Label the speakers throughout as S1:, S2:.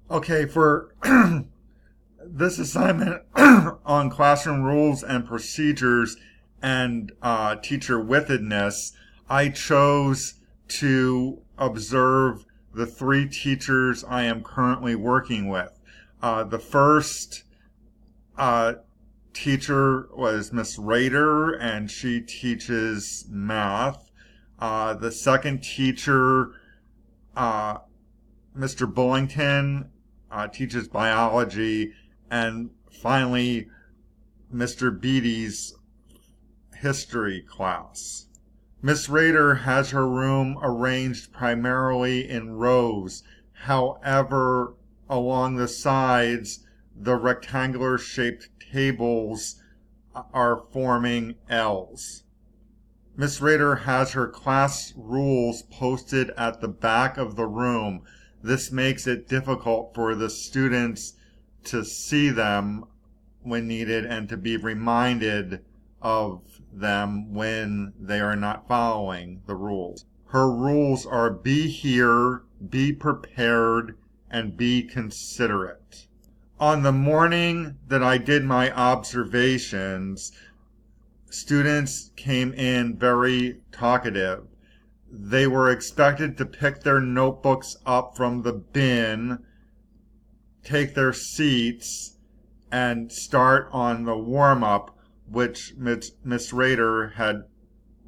S1: Okay, for this assignment on classroom rules and procedures and teacher withedness, I chose to observe the three teachers I am currently working with. The first uh, teacher was Miss Rader, and she teaches math. The second teacher, uh, Mr. Bullington, teaches biology, and finally, Mr. Beatty's history class. Miss Rader has her room arranged primarily in rows. However, along the sides, the rectangular shaped tables are forming L's. Miss Rader has her class rules posted at the back of the room. This makes it difficult for the students to see them when needed and to be reminded of them when they are not following the rules. Her rules are be here, be prepared, and be considerate. On the morning that I did my observations, students came in very talkative. They were expected to pick their notebooks up from the bin, take their seats, and start on the warm-up, which Miss Rader had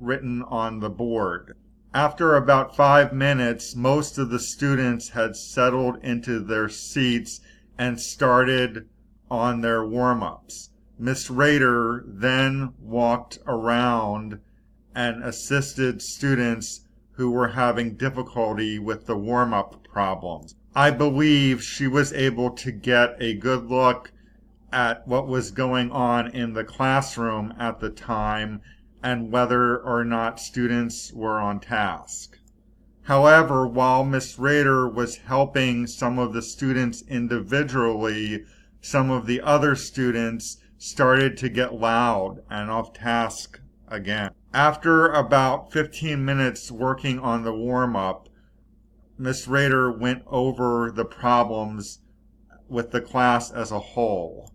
S1: written on the board. After about 5 minutes, most of the students had settled into their seats and started on their warm-ups. Miss Rader then walked around and assisted students who were having difficulty with the warm-up problems. I believe she was able to get a good look at what was going on in the classroom at the time and whether or not students were on task. However, while Miss Rader was helping some of the students individually, some of the other students started to get loud and off task again. After about 15 minutes working on the warm-up, Miss Rader went over the problems with the class as a whole.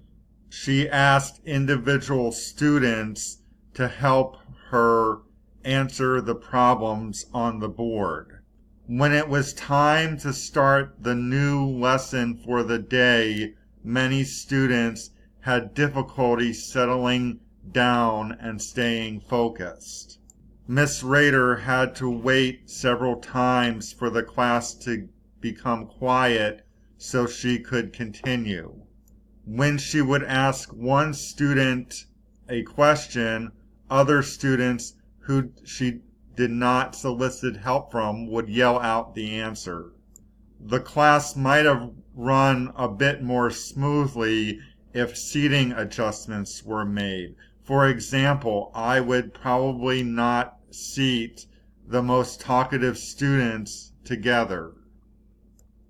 S1: She asked individual students to help her answer the problems on the board. When it was time to start the new lesson for the day, many students had difficulty settling down and staying focused. Miss Rader had to wait several times for the class to become quiet so she could continue. When she would ask one student a question, other students who she did not solicit help from would yell out the answer. The class might have run a bit more smoothly if seating adjustments were made. For example, I would probably not seat the most talkative students together.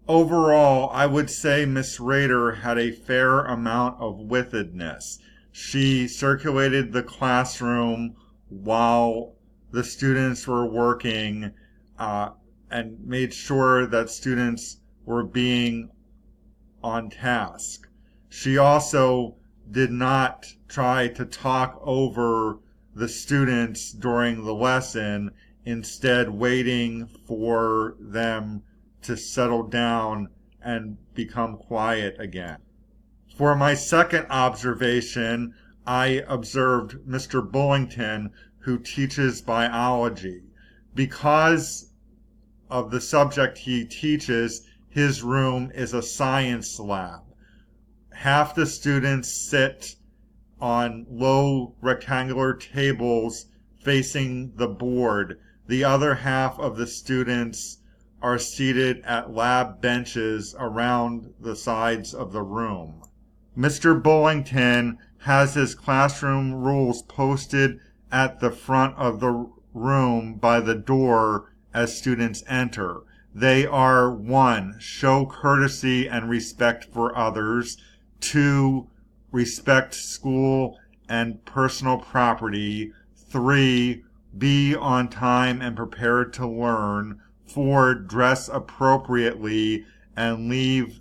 S1: Overall, I would say Miss Rader had a fair amount of withedness. She circulated the classroom while the students were working and made sure that students were being on task. She also did not try to talk over the students during the lesson, instead waiting for them to settle down and become quiet again. For my second observation, I observed Mr. Bullington, who teaches biology. Because of the subject he teaches, his room is a science lab. Half the students sit on low rectangular tables facing the board. The other half of the students are seated at lab benches around the sides of the room. Mr. Bullington has his classroom rules posted at the front of the room by the door as students enter. They are 1. Show courtesy and respect for others. 2. Respect school and personal property. 3. Be on time and prepared to learn. 4. Dress appropriately and leave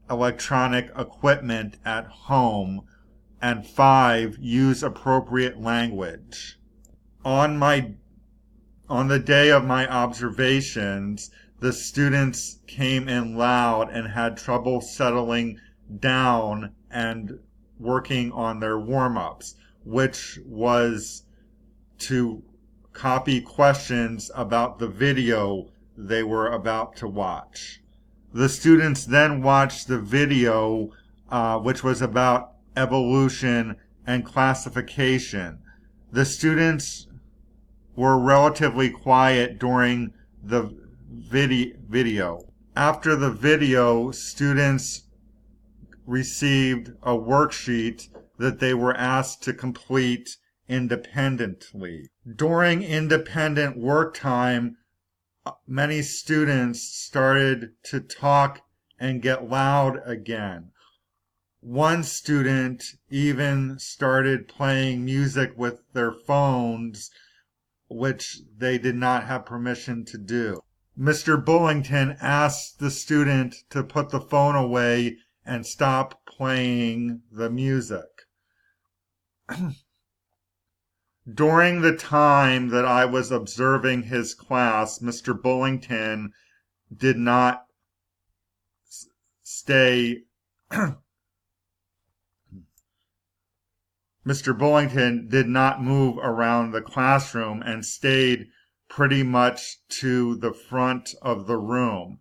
S1: electronic equipment at home. And 5, use appropriate language. On the day of my observations, the students came in loud and had trouble settling down and working on their warm-ups, which was to copy questions about the video they were about to watch. The students then watched the video, which was about evolution and classification. The students were relatively quiet during the video. After the video, students received a worksheet that they were asked to complete independently. During independent work time, many students started to talk and get loud again. One student even started playing music with their phones, which they did not have permission to do. Mr. Bullington asked the student to put the phone away and stop playing the music. During the time that I was observing his class, Mr. Bullington did not stay Mr. Bullington did not move around the classroom and stayed pretty much to the front of the room.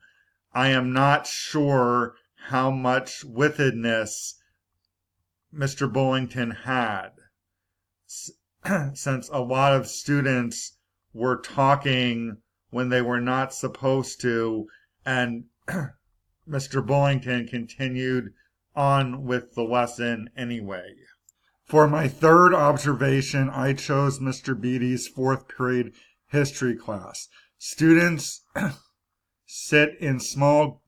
S1: I am not sure how much wittiness Mr. Bullington had, since a lot of students were talking when they were not supposed to, and Mr. Bullington continued on with the lesson anyway. For my third observation, I chose Mr. Beatty's fourth period history class. Students sit in small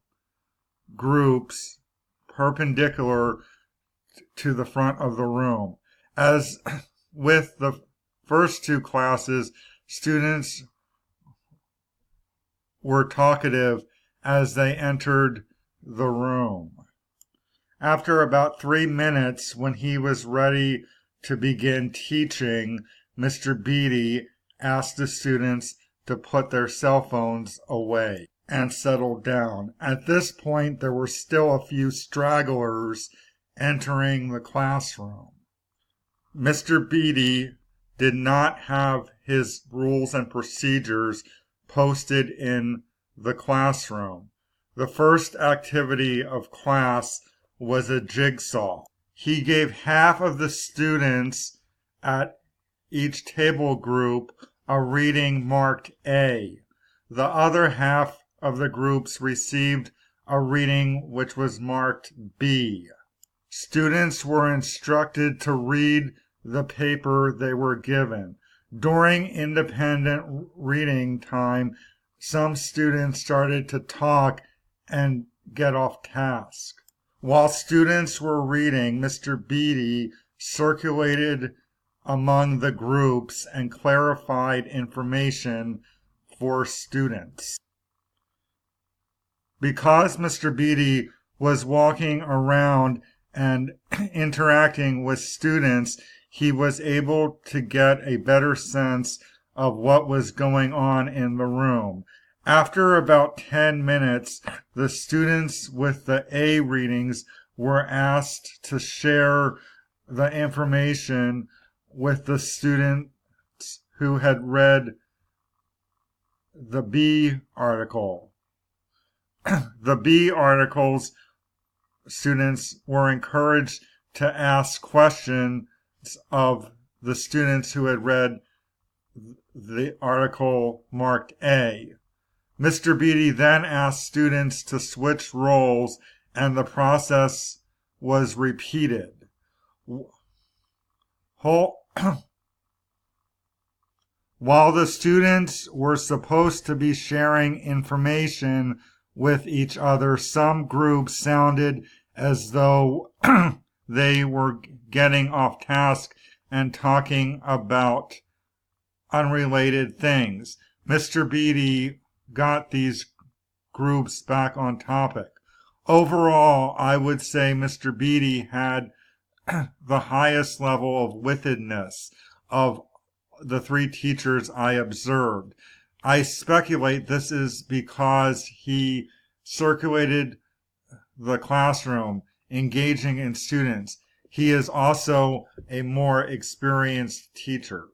S1: groups perpendicular to the front of the room. As with the first two classes, students were talkative as they entered the room. After about 3 minutes, when he was ready to begin teaching, Mr. Beatty asked the students to put their cell phones away and settle down. At this point, there were still a few stragglers entering the classroom. Mr. Beatty did not have his rules and procedures posted in the classroom. The first activity of class was a jigsaw. He gave half of the students at each table group a reading marked A. The other half of the groups received a reading which was marked B. Students were instructed to read the paper they were given. During independent reading time, some students started to talk and get off task. While students were reading, Mr. Beatty circulated among the groups and clarified information for students. Because Mr. Beatty was walking around and interacting with students, he was able to get a better sense of what was going on in the room. After about 10 minutes, the students with the A readings were asked to share the information with the students who had read the B article. The B articles, students were encouraged to ask questions of the students who had read the article marked A. Mr. Beatty then asked students to switch roles, and the process was repeated. While the students were supposed to be sharing information with each other, some groups sounded as though they were getting off task and talking about unrelated things. Mr. Beatty got these groups back on topic. Overall, I would say Mr. Beatty had the highest level of withedness of the three teachers I observed. I speculate this is because he circulated the classroom, engaging in students. He is also a more experienced teacher.